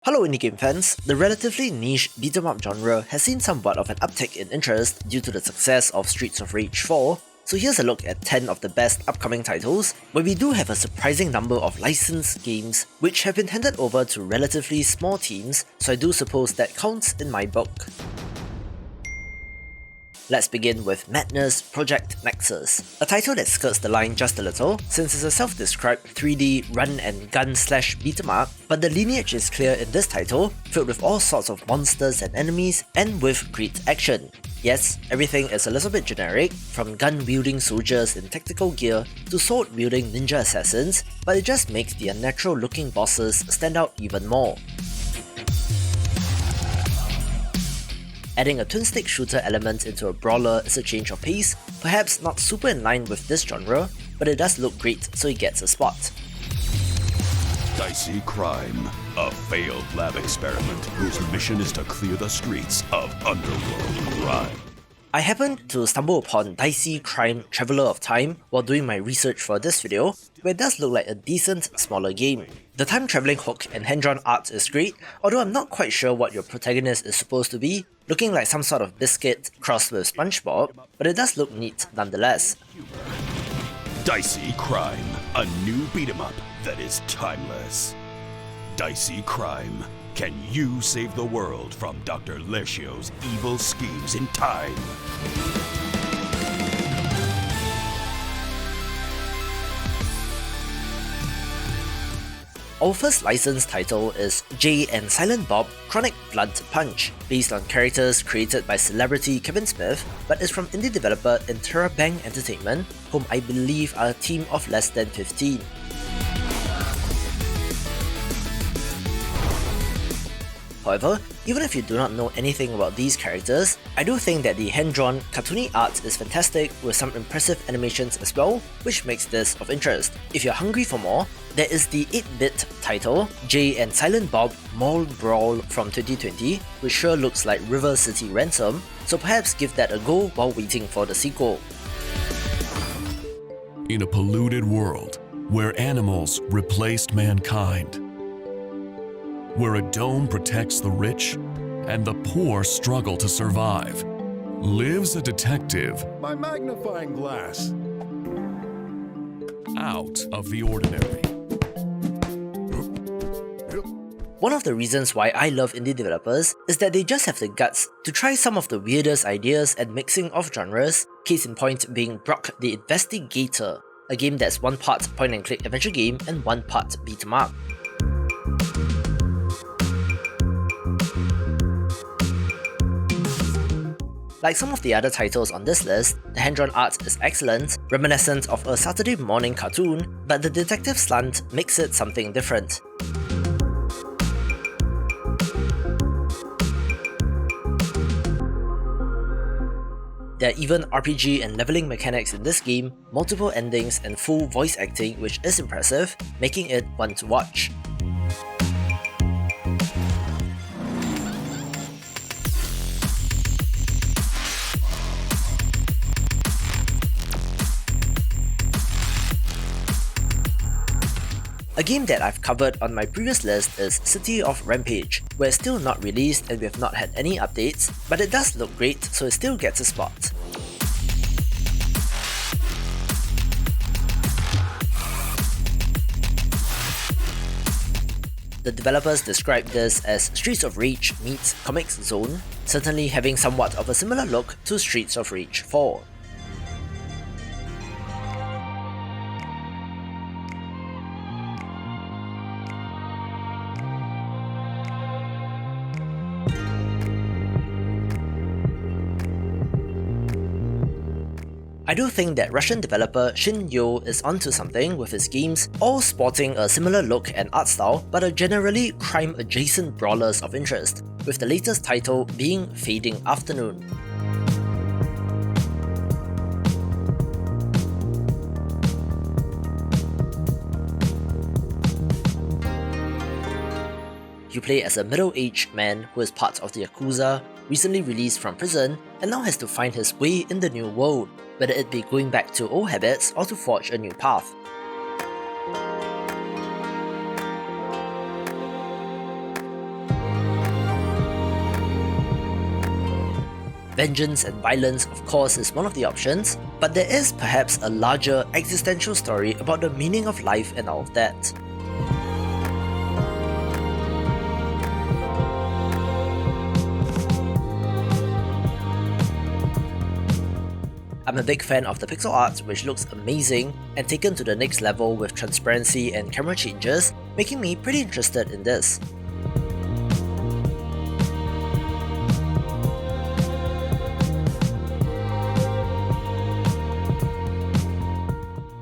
Hello indie game fans, the relatively niche beat-em-up genre has seen somewhat of an uptick in interest due to the success of Streets of Rage 4, so here's a look at 10 of the best upcoming titles, where we do have a surprising number of licensed games which have been handed over to relatively small teams, so I do suppose that counts in my book. Let's begin with Madness Project Nexus, a title that skirts the line just a little, since it's a self-described 3D run-and-gun / beat-em-up, but the lineage is clear in this title, filled with all sorts of monsters and enemies, and with great action. Yes, everything is a little bit generic, from gun-wielding soldiers in tactical gear to sword-wielding ninja assassins, but it just makes the unnatural-looking bosses stand out even more. Adding a twin-stick shooter element into a brawler is a change of pace, perhaps not super in line with this genre, but it does look great, so it gets a spot. Dicey Crime, a failed lab experiment whose mission is to clear the streets of underworld crime. I happened to stumble upon Dicey Crime Traveler of Time while doing my research for this video, where it does look like a decent, smaller game. The time travelling hook and hand-drawn art is great, although I'm not quite sure what your protagonist is supposed to be, looking like some sort of biscuit crossed with SpongeBob, but it does look neat nonetheless. Dicey Crime, a new beat-em-up that is timeless. Dicey Crime, can you save the world from Dr. Leschio's evil schemes in time? Our first licensed title is Jay and Silent Bob Chronic Blunt Punch, based on characters created by celebrity Kevin Smith, but is from indie developer Interabang Entertainment, whom I believe are a team of less than 15. However, even if you do not know anything about these characters, I do think that the hand-drawn, cartoony art is fantastic with some impressive animations as well, which makes this of interest. If you're hungry for more, there is the 8-bit title, Jay and Silent Bob Mall Brawl from 2020, which sure looks like River City Ransom, so perhaps give that a go while waiting for the sequel. In a polluted world, where animals replaced mankind, where a dome protects the rich and the poor struggle to survive, lives a detective. My magnifying glass. Out of the ordinary. One of the reasons why I love indie developers is that they just have the guts to try some of the weirdest ideas and mixing of genres, case in point being Brock the Investigator, a game that's one part point-and-click adventure game and one part beat-em-up. Like some of the other titles on this list, the hand-drawn art is excellent, reminiscent of a Saturday morning cartoon, but the detective slant makes it something different. There are even RPG and leveling mechanics in this game, multiple endings and full voice acting, which is impressive, making it one to watch. A game that I've covered on my previous list is City of Rampage, where it's still not released and we have not had any updates, but it does look great, so it still gets a spot. The developers describe this as Streets of Rage meets Comix Zone, certainly having somewhat of a similar look to Streets of Rage 4. I do think that Russian developer Shin-Yo is onto something with his games, all sporting a similar look and art style, but are generally crime-adjacent brawlers of interest, with the latest title being Fading Afternoon. You play as a middle-aged man who is part of the Yakuza, recently released from prison, and now has to find his way in the new world, whether it be going back to old habits or to forge a new path. Vengeance and violence, of course, is one of the options, but there is perhaps a larger existential story about the meaning of life and all of that. I'm a big fan of the pixel art, which looks amazing and taken to the next level with transparency and camera changes, making me pretty interested in this.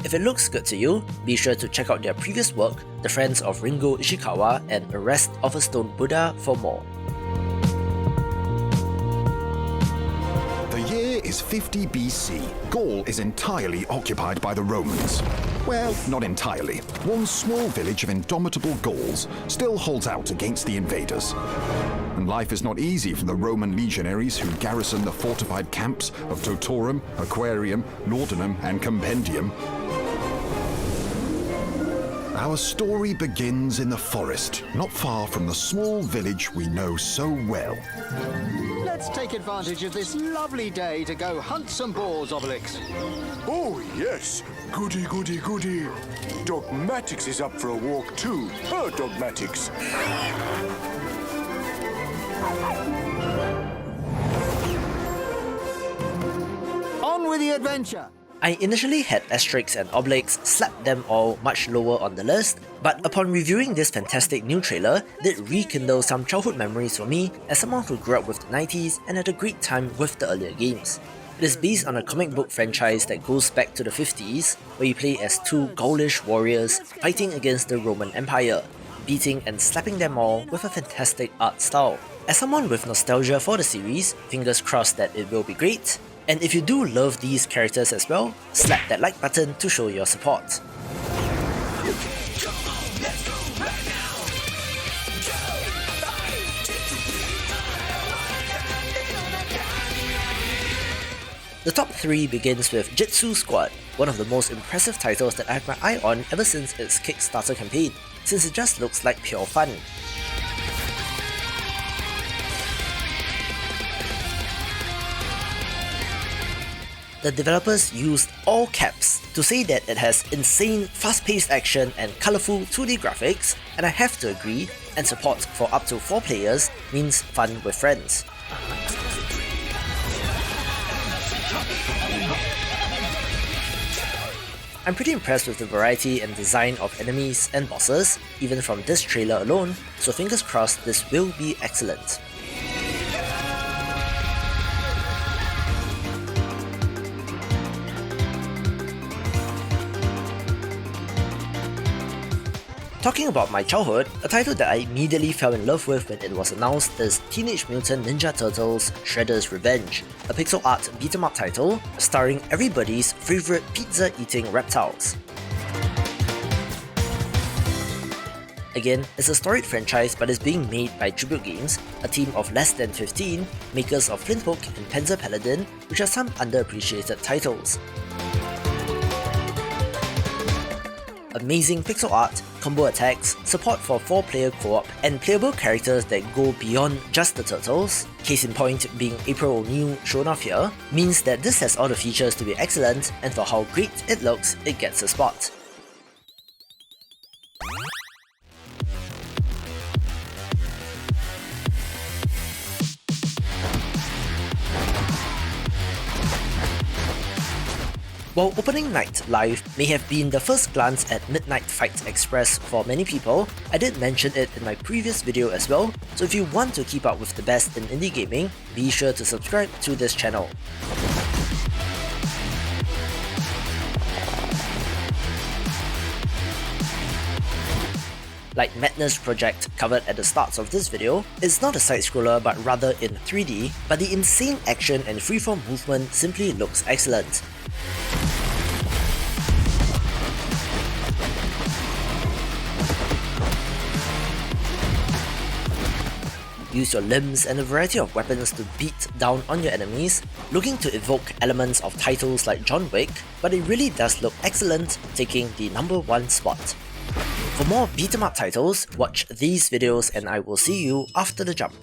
If it looks good to you, be sure to check out their previous work, The Friends of Ringo Ishikawa and Arrest of a Stone Buddha for more. The year is 50 BC. Gaul is entirely occupied by the Romans. Well, not entirely. One small village of indomitable Gauls still holds out against the invaders. And life is not easy for the Roman legionaries who garrison the fortified camps of Totorum, Aquarium, Laudanum, and Compendium. Our story begins in the forest, not far from the small village we know so well. Let's take advantage of this lovely day to go hunt some boars, Obelix. Oh, yes. Goody, goody, goody. Dogmatix is up for a walk too. Dogmatix. On with the adventure! I initially had Asterix and Obelix, slapped them all much lower on the list, but upon reviewing this fantastic new trailer, did rekindle some childhood memories for me as someone who grew up with the 90s and had a great time with the earlier games. It is based on a comic book franchise that goes back to the 50s, where you play as two Gaulish warriors fighting against the Roman Empire, beating and slapping them all with a fantastic art style. As someone with nostalgia for the series, fingers crossed that it will be great. And if you do love these characters as well, slap that like button to show your support. The top 3 begins with Jitsu Squad, one of the most impressive titles that I have my eye on ever since its Kickstarter campaign, since it just looks like pure fun. The developers used all caps to say that it has insane fast-paced action and colourful 2D graphics, and I have to agree, and support for up to 4 players means fun with friends. I'm pretty impressed with the variety and design of enemies and bosses, even from this trailer alone, so fingers crossed this will be excellent. Talking about my childhood, a title that I immediately fell in love with when it was announced is Teenage Mutant Ninja Turtles Shredder's Revenge, a pixel art beat-em-up title starring everybody's favourite pizza-eating reptiles. Again, it's a storied franchise but is being made by Tribute Games, a team of less than 15, makers of Flinthook and Panzer Paladin, which are some underappreciated titles. Amazing pixel art, combo attacks, support for 4-player co-op, and playable characters that go beyond just the turtles, case in point being April O'Neil shown off here, means that this has all the features to be excellent, and for how great it looks, it gets a spot. While Opening Night Live may have been the first glance at Midnight Fight Express for many people, I did mention it in my previous video as well, so if you want to keep up with the best in indie gaming, be sure to subscribe to this channel. Like Madness Project covered at the start of this video, it's not a side-scroller but rather in 3D, but the insane action and freeform movement simply looks excellent. Use your limbs and a variety of weapons to beat down on your enemies, looking to evoke elements of titles like John Wick, but it really does look excellent, taking the #1 spot. For more beat-em-up titles, watch these videos and I will see you after the jump.